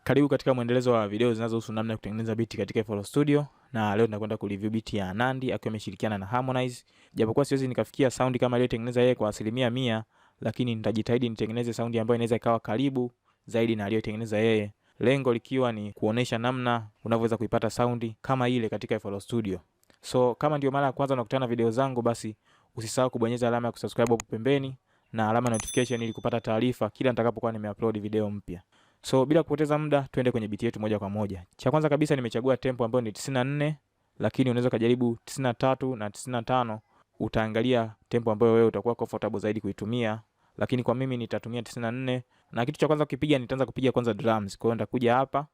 Karibu katika mwendelezo wa video zinazohusu namna ya kutengeneza biti katika FL Studio, na leo tunakwenda kureview biti ya Nandy akiwa ameshirikiana na Harmonize. Japokuwa siwezi nikafikia sound kama aliyotengeneza yeye kwa 100%, lakini nitajitahidi nitengeneze sound ambayo inaweza ikawa karibu zaidi na aliyotengeneza yeye. Lengo likiwa ni kuonesha namna unavyoweza kuipata sound kama ile katika FL Studio. So kama ndio mara ya kwanza unakutana na video zangu, basi usisahau kubonyeza alama ya kusubscribe hapo pembeni na alama notification ili kupata taarifa kila nitakapokuwa nimeupload video mpya. So bila kupoteza muda, twende kwenye biti yetu moja kwa moja. Cha kwanza kabisa nimechagua tempo ambayo ni 94, lakini unaweza kujaribu 93 na 95. Utaangalia tempo ambayo wewe utakuwa comfortable zaidi kuitumia, lakini kwa mimi nitatumia 94. Na kitu cha kwanza kukipiga, nitaanza kupiga kwanza drums. Kwa hiyo nitakuja hapa,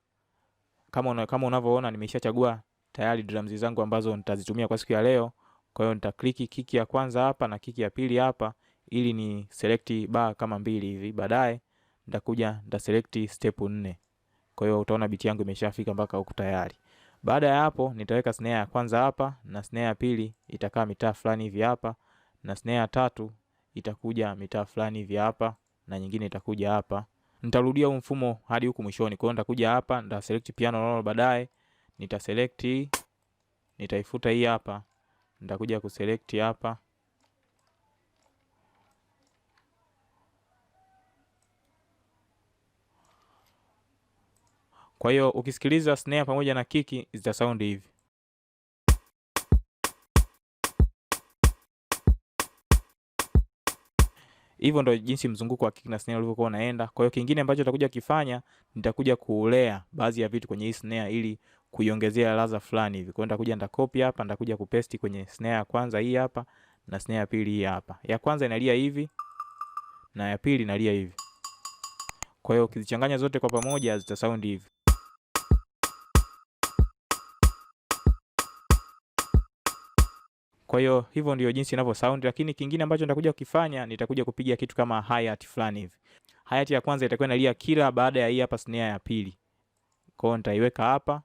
kama unavyoona nimeshachagua tayari drums zangu ambazo nitazitumia kwa siku ya leo. Kwa hiyo nitakliki kiki ya kwanza hapa na kiki ya pili hapa ili ni select bar kama mbili hivi. Baadaye nitakuja select step 4. Kwa hiyo utaona biti yangu imeshafika mpaka huko tayari. Baada ya hapo nitaweka snare ya kwanza hapa, na snare ya pili itakaa mitaa fulani hivi hapa, na snare ya tatu itakuja mitaa fulani hivi hapa, na nyingine itakuja hapa. Nitarudia huu mfumo hadi huku mwishoni. Kwa hiyo nitakuja hapa, nita select piano roll, baadaye nitaselect, nitaifuta hii hapa, nitakuja kuselect hapa. Kwa hiyo ukisikiliza snare pamoja na kiki zita sound hivi. Hivyo ndio jinsi mzunguko wa kiki na snare ulivyokuwa unaenda. Kwa hiyo kingine ambacho nitakuja kufanya, nitakuja kulea baadhi ya vitu kwenye hii snare ili kuiongezea ladha fulani hivi. Kwa hiyo nitakuja copy hapa, nitakuja kupaste kwenye snare ya kwanza hii hapa, na snare ya pili hii hapa. Ya kwanza inalia hivi na ya pili inalia hivi. Kwa hiyo ukizichanganya zote kwa pamoja zita sound hivi. Kwa hiyo hivyo ndio jinsi inavyo sound, lakini kingine ambacho nitakuja kukifanya, nitakuja kupiga kitu kama hi-hat fulani hivi. Hi-hat ya kwanza itakuwa inalia kila baada ya hii hapa snare ya pili. Kwa hiyo nitaiweka hapa,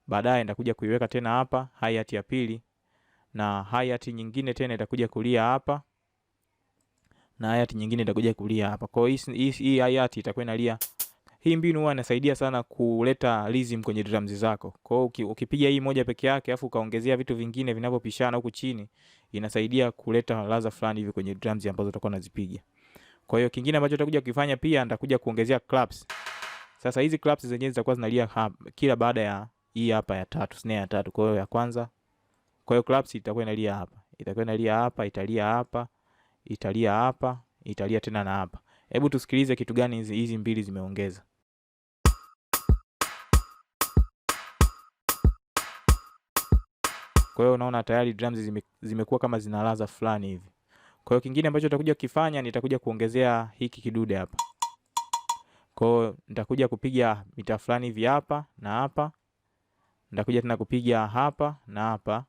baadaye nitakuja kuiweka tena hapa hi-hat ya pili, na hi-hat nyingine tena itakuja kulia hapa, na hi-hat nyingine itakuja kulia hapa. Kwa hiyo hii hi-hat itakuwa inalia. Hii mbinu huwa inasaidia sana kuleta rhythm kwenye drums zako. Kwa hiyo ukipiga hii moja peke yake afu ukaongezea vitu vingine vinavyopishana huku chini, inasaidia kuleta ladha fulani hivi kwenye drums ambazo utakuwa unazipiga. Kwa hiyo kingine ambacho nitakuja kufanya pia, nitakuja kuongezea claps. Sasa hizi claps zenyewe zitakuwa zinalia kila baada ya hii hapa ya tatu, snare ya tatu. Kwa hiyo ya kwanza, kwa hiyo claps itakuwa inalia hapa, itakuwa inalia hapa, italia hapa, italia hapa, italia tena na hapa. Hebu tusikilize kitu gani hizi mbili zimeongeza. Kwa hiyo unaona tayari drums zimekuwa kama zina ladha fulani hivi. Kwa hiyo kingine ambacho nitakuja kufanya, nitakuja kuongezea hiki kidude hapa. Kwa hiyo nitakuja kupiga mita fulani hivi hapa na hapa. Nitakuja tena kupiga hapa na hapa.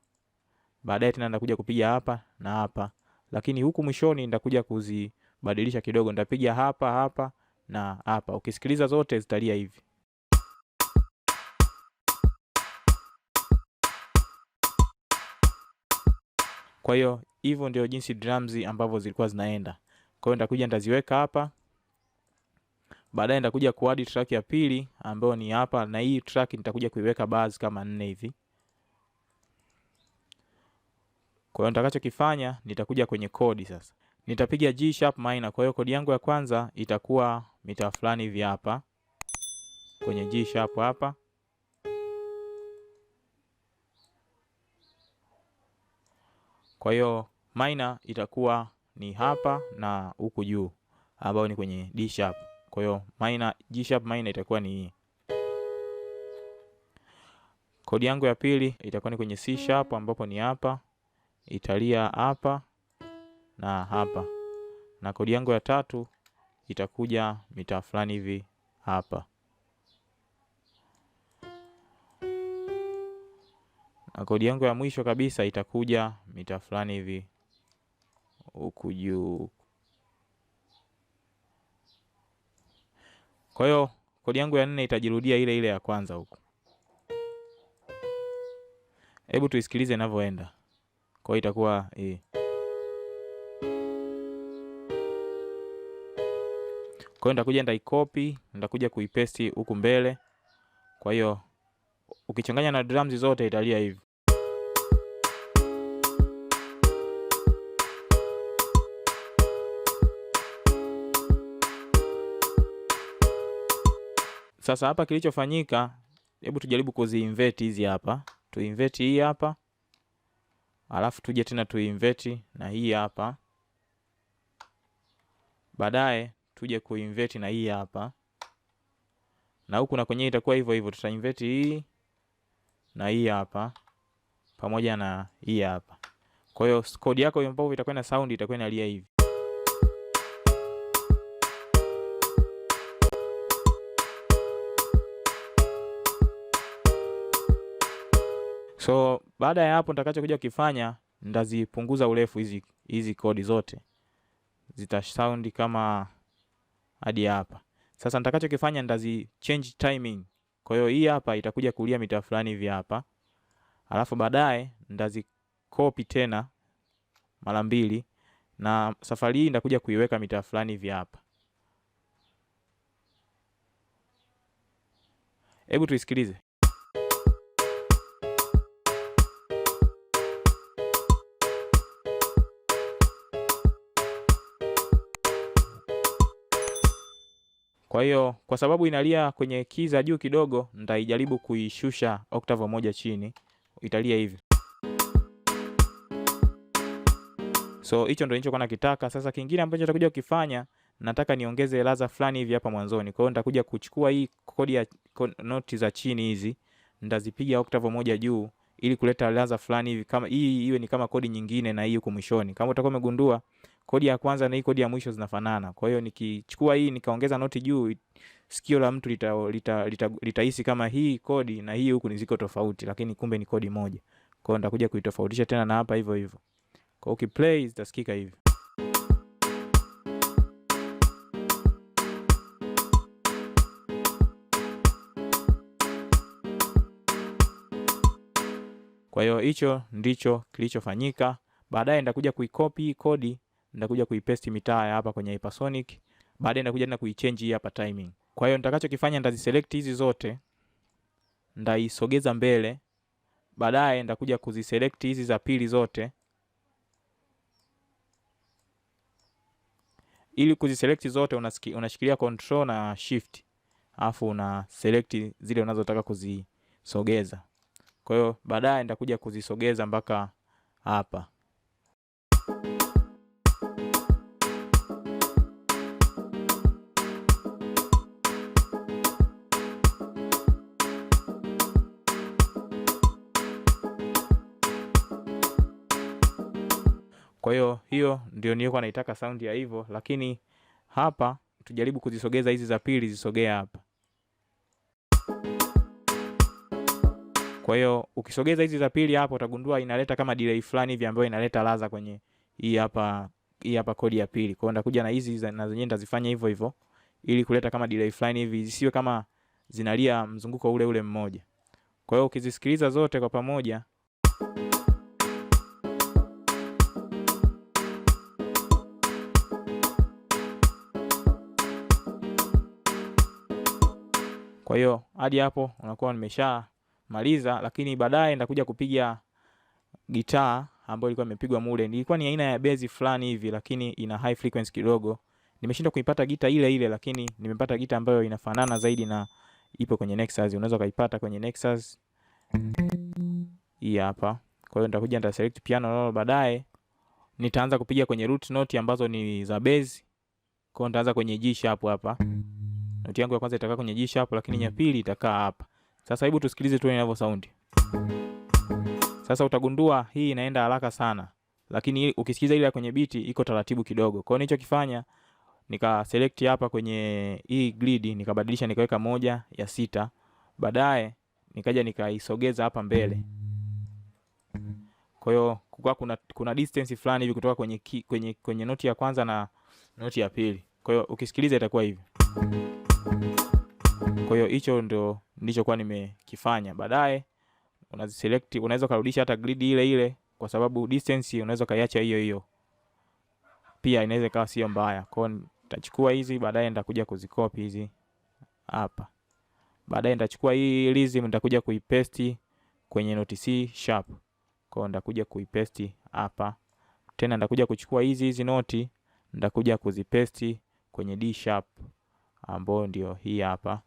Baadaye tena nitakuja kupiga hapa na hapa. Lakini huku mwishoni nitakuja kuzibadilisha kidogo. Nitapiga hapa hapa na hapa. Ukisikiliza zote zitalia hivi. Kwa hiyo hivyo ndio jinsi drums ambavyo zilikuwa zinaenda. Kwa hiyo nitakuja nitaziweka hapa. Baadaye nitakuja kuadd track ya pili ambayo ni hapa, na hii track nitakuja kuiweka bars kama 4 hivi. Kwa hiyo nitakachokifanya, nitakuja kwenye kodi sasa. Nitapiga G sharp minor. Kwa hiyo kodi yangu ya kwanza itakuwa mita fulani hivi hapa kwenye G sharp hapa. Kwa hiyo minor itakuwa ni hapa na huku juu ambao ni kwenye D sharp. Kwa hiyo minor, G sharp minor itakuwa ni hii. Kodi yangu ya pili itakuwa ni kwenye C sharp ambapo ni hapa, italia hapa na hapa. Na kodi yangu ya tatu itakuja mita fulani hivi hapa. Na kodi yangu ya mwisho kabisa itakuja mita fulani hivi huku juu. Kwa hiyo kodi yangu ya 4 itajirudia ile ile ya kwanza huku. Hebu tuisikilize inavyoenda. Kwa hiyo itakuwa Kwa hiyo nitakuja ndaicopy, nitakuja kuipaste huku mbele. Kwa hiyo ukichanganya na drums zote italia hivi. Sasa hapa kilichofanyika, hebu tujaribu kuziinvert hizi hapa. Tuinvert hii hapa. Alafu tuje tena tuinvert na hii hapa. Baadaye tuje kuinvert na hii hapa. Na huku na kwenye itakuwa hivyo hivyo, tutainvert hii na hii hapa pamoja na hii hapa. Kwa hiyo kodi yako ambayo itakuwa na sound itakuwa inalia hivi. So baada ya hapo nitakachokuja kufanya, ndazipunguza urefu hizi kodi zote. Zita sound kama hadi hapa. Sasa nitakachokifanya ndazi change timing. Kwa hiyo hii hapa itakuja kulia mita fulani hivi hapa. Alafu baadaye ndazi copy tena mara mbili, na safari hii ndakuja kuiweka mita fulani hivi hapa. Hebu tuisikilize. Kwa hiyo kwa sababu inalia kwenye key za juu kidogo, nitaijaribu kuishusha octave moja chini, italia hivi. So hicho ndio nilichokuwa nakitaka. Sasa kingine ambacho nitakuja kukifanya, nataka niongeze ladha fulani hivi hapa mwanzoni. Kwa hiyo nitakuja kuchukua hii kodi ya noti za chini hizi, nitazipiga octave moja juu ili kuleta ladha fulani hivi, kama hii iwe ni kama kodi nyingine na hii huko mwishoni. Kama utakuwa umegundua kodi ya kwanza na hii kodi ya mwisho zinafanana. Kwa hiyo nikichukua hii nikaongeza noti juu, sikio la mtu litahisi kama hii kodi na hii huku ni ziko tofauti, lakini kumbe ni kodi moja. Kwa hiyo nitakuja kuitofautisha tena na hapa hivyo hivyo. Kwa ukiplay zitasikika hivi. Kwa hiyo hicho ndicho kilichofanyika. Baadaye nitakuja kuicopy kodi, nitakuja kuipaste mitaa hapa kwenye hypersonic. Baadaye nitakuja tena kuichange hii hapa timing. Kwa hiyo nitakachokifanya, nitaziselect hizi zote, ndaisogeza mbele. Baadaye nitakuja kuziselect hizi za pili zote. Ili kuziselect zote unashikilia control na shift. Alafu una select zile unazotaka kuzisogeza. Kwa hiyo baadaye nitakuja kuzisogeza mpaka hapa. Kwa hiyo ndio nilikuwa naitaka sound ya hivyo, lakini hapa tujaribu kuzisogeza hizi za pili zisogee hapa. Kwa hiyo ukisogeza hizi za pili hapo utagundua inaleta kama delay fulani hivi ambayo inaleta ladha kwenye hii hapa kodi ya pili. Kwa hiyo ndakuja na hizi na zenyewe ndazifanya hivyo hivyo ili kuleta kama delay fulani hivi, zisiwe kama zinalia mzunguko ule ule mmoja. Kwa hiyo ukizisikiliza zote kwa pamoja, kwa hiyo hadi hapo unakuwa nimesha maliza. Lakini baadaye nitakuja kupiga gitaa ambayo ilikuwa imepigwa mule. Ilikuwa ni aina ya bass fulani hivi, lakini ina high frequency kidogo. Nimeshindwa kuipata gitaa ile ile, lakini nimepata gitaa ambayo inafanana zaidi na ipo kwenye Nexus. Unaweza kuipata kwenye Nexus hii hapa. Kwa hiyo nitakuja nita select piano roll. Baadaye nitaanza kupiga kwenye root note ambazo ni za bass. Kwa hiyo nitaanza kwenye G sharp hapa. Noti yangu ya kwanza itakaa kwenye G sharp, lakini ya pili itakaa hapa. Sasa hebu tusikilize tu inavyo sound. Sasa utagundua hii inaenda haraka sana, lakini ukisikiza ile kwenye biti iko taratibu kidogo. Kwa hiyo nilichokifanya, nika select hapa kwenye hii grid, nikabadilisha nikaweka 1/6. Baadaye nikaja nikaisogeza hapa mbele. Kwa hiyo kuna distance fulani hivi kutoka kwenye noti ya kwanza na noti ya pili. Kwa hiyo ukisikiliza itakuwa hivi. Kwa hiyo hicho ndio nilichokuwa nimekifanya. Baadaye unaziselect, unaweza kurudisha hata grid ile ile kwa sababu distance unaweza kaiacha hiyo hiyo. Pia inaweza ikawa sio mbaya. Kwa hiyo Nitachukua hizi, baadaye nitakuja kuzikopi hizi hapa. Baadaye nitachukua hii rhythm nitakuja kuipaste kwenye note C sharp. Kwa hiyo nitakuja kuipaste hapa. Tena nitakuja kuchukua hizi noti nitakuja kuzipaste kwenye D sharp ambayo ndio hii hapa.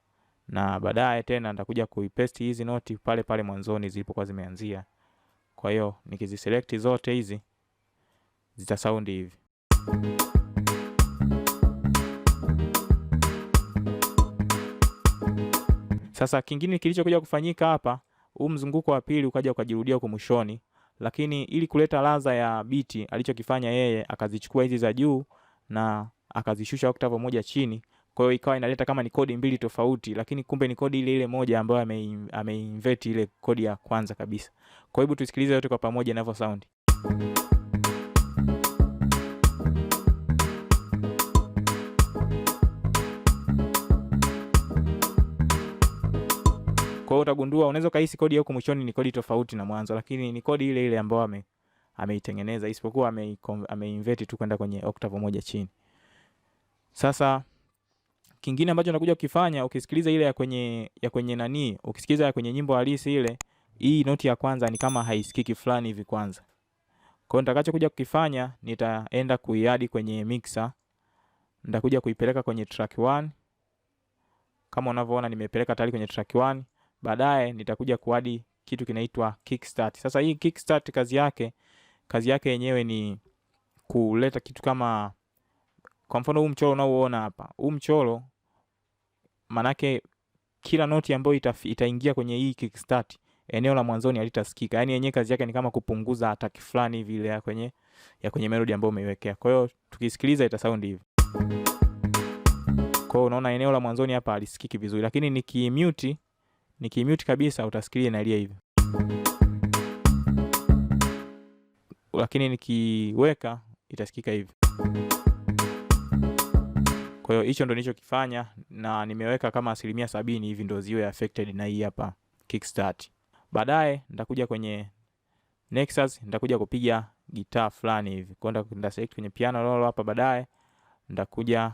Na baadaye tena nitakuja kuipaste hizi noti pale pale mwanzoni zilipokuwa zimeanzia. Kwa hiyo nikiziselect zote hizi zita sound hivi. Sasa kingine kilichokuja kufanyika hapa, huu mzunguko wa pili ukaja ukajirudia huko mwishoni, lakini ili kuleta ladha ya biti alichokifanya yeye akazichukua hizi za juu na akazishusha octave moja chini. Kwa hiyo ikawa inaleta kama ni kodi mbili tofauti, lakini kumbe ni kodi ile ile moja ambayo ameinvert ile kodi ya kwanza kabisa. Kwa hiyo tusikilize yote kwa pamoja inavyo sound. Kwa hiyo utagundua unaweza kahisi kodi huko mwishoni ni kodi tofauti na mwanzo, lakini ni kodi ile ile ambayo ameitengeneza, isipokuwa ameinvert tu kwenda kwenye octave moja chini. Sasa kingine ambacho nakuja kukifanya, ukisikiliza ile ya kwenye nani, ukisikiliza ya kwenye nyimbo halisi ile, hii noti ya kwanza ni kama haisikiki fulani hivi kwanza. Kwa hiyo nitakachokuja kukifanya, nitaenda kuiadi kwenye mixer. Nitakuja kuipeleka kwenye track 1. Kama unavyoona nimepeleka tayari kwenye track 1. Baadaye nitakuja kuadi kitu kinaitwa kickstart. Sasa hii kickstart kazi yake yenyewe ni kuleta kitu kama, kwa mfano huu mchoro unaoona hapa. Huu mchoro manake kila noti ambayo itaingia kwenye hii kickstart, eneo la mwanzoni halitasikika. Yaani yenyewe kazi yake ni kama kupunguza attack fulani hivi ile ya kwenye melody ambayo umeiwekea. Kwa hiyo tukisikiliza ita sound hivi. Kwa hiyo unaona eneo la mwanzoni hapa halisikiki vizuri, lakini nikimute kabisa utasikia inalia hivi. Lakini nikiweka itasikika hivi. Kwa hiyo hicho ndo nilichokifanya na nimeweka kama 70% hivi ndo ziwe affected na hii hapa kickstart. Baadaye nitakuja kwenye Nexus, nitakuja kupiga gitaa fulani hivi. Kwa hiyo nita select kwenye piano roll hapa, baadaye nitakuja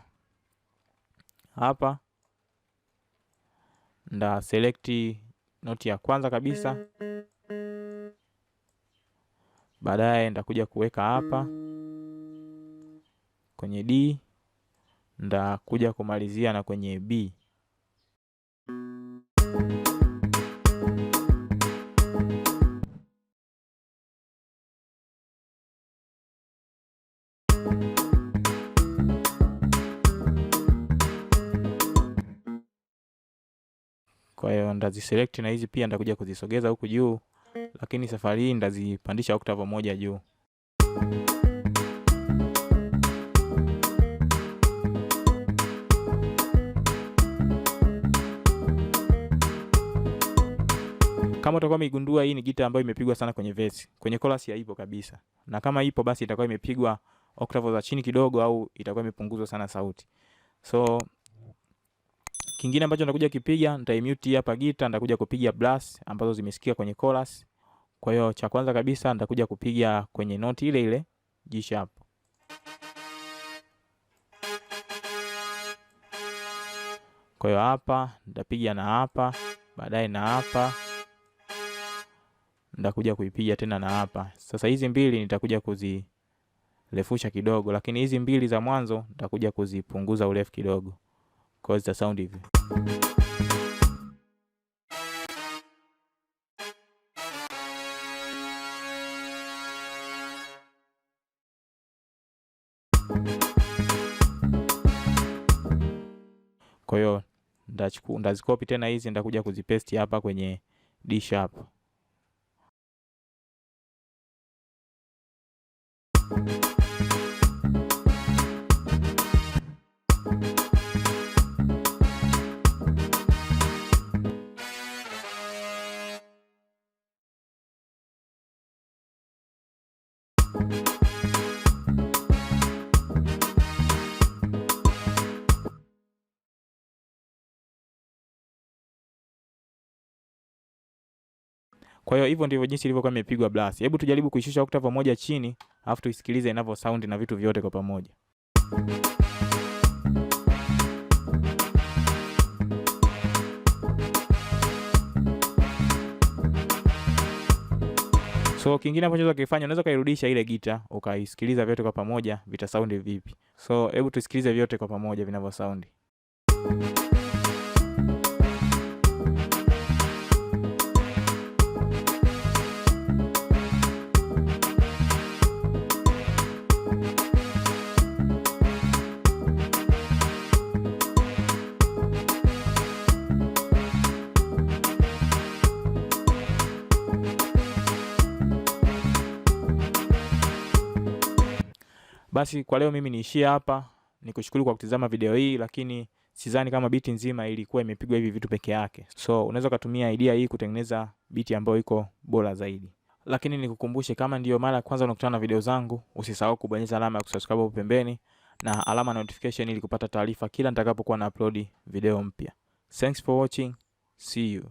hapa nda select noti ya kwanza kabisa. Baadaye nitakuja kuweka hapa kwenye D, nitakuja kumalizia na kwenye B. Kwa hiyo ndaziselect na hizi pia nitakuja kuzisogeza huku juu, lakini safari hii ndazipandisha octave moja juu. Kama utakuwa umegundua, hii ni gitaa ambayo imepigwa sana kwenye verse. Kwenye chorus haipo kabisa. Na kama ipo basi itakuwa imepigwa octave za chini kidogo au itakuwa imepunguzwa sana sauti. So kingine ambacho nitakuja kipiga, nitaimute hapa gitaa, nitakuja kupiga brass ambazo zimesikika kwenye chorus. Kwa hiyo cha kwanza kabisa nitakuja kupiga kwenye noti ile ile G sharp. Kwa hiyo hapa nitapiga na hapa, baadaye na hapa. Nitakuja kuipiga tena na hapa. Sasa hizi mbili nitakuja kuzirefusha kidogo, lakini hizi mbili za mwanzo nitakuja kuzipunguza urefu kidogo. Kwa hiyo zita sound hivi. Kwa hiyo ndazikopi tena hizi, nitakuja kuzipaste hapa kwenye D sharp. Kwa hiyo hivyo ndivyo jinsi ilivyokuwa imepigwa brass. Hebu tujaribu kuishusha octave moja chini, alafu tuisikilize inavyo sound na vitu vyote kwa pamoja. So kingine hapo unaweza kufanya, unaweza kairudisha ile gita ukaisikiliza vyote kwa pamoja vita sound vipi. So hebu tusikilize vyote kwa pamoja vinavyo sound. Basi kwa leo mimi niishie hapa. Nikushukuru kwa kutazama video hii, lakini sidhani kama biti nzima ilikuwa imepigwa hivi vitu peke yake. So unaweza kutumia idea hii kutengeneza biti ambayo iko bora zaidi. Lakini nikukumbushe, kama ndio mara ya kwanza unakutana na video zangu, usisahau kubonyeza alama ya kusubscribe hapo pembeni na alama notification ili kupata taarifa kila nitakapokuwa na upload video mpya. Thanks for watching. See you.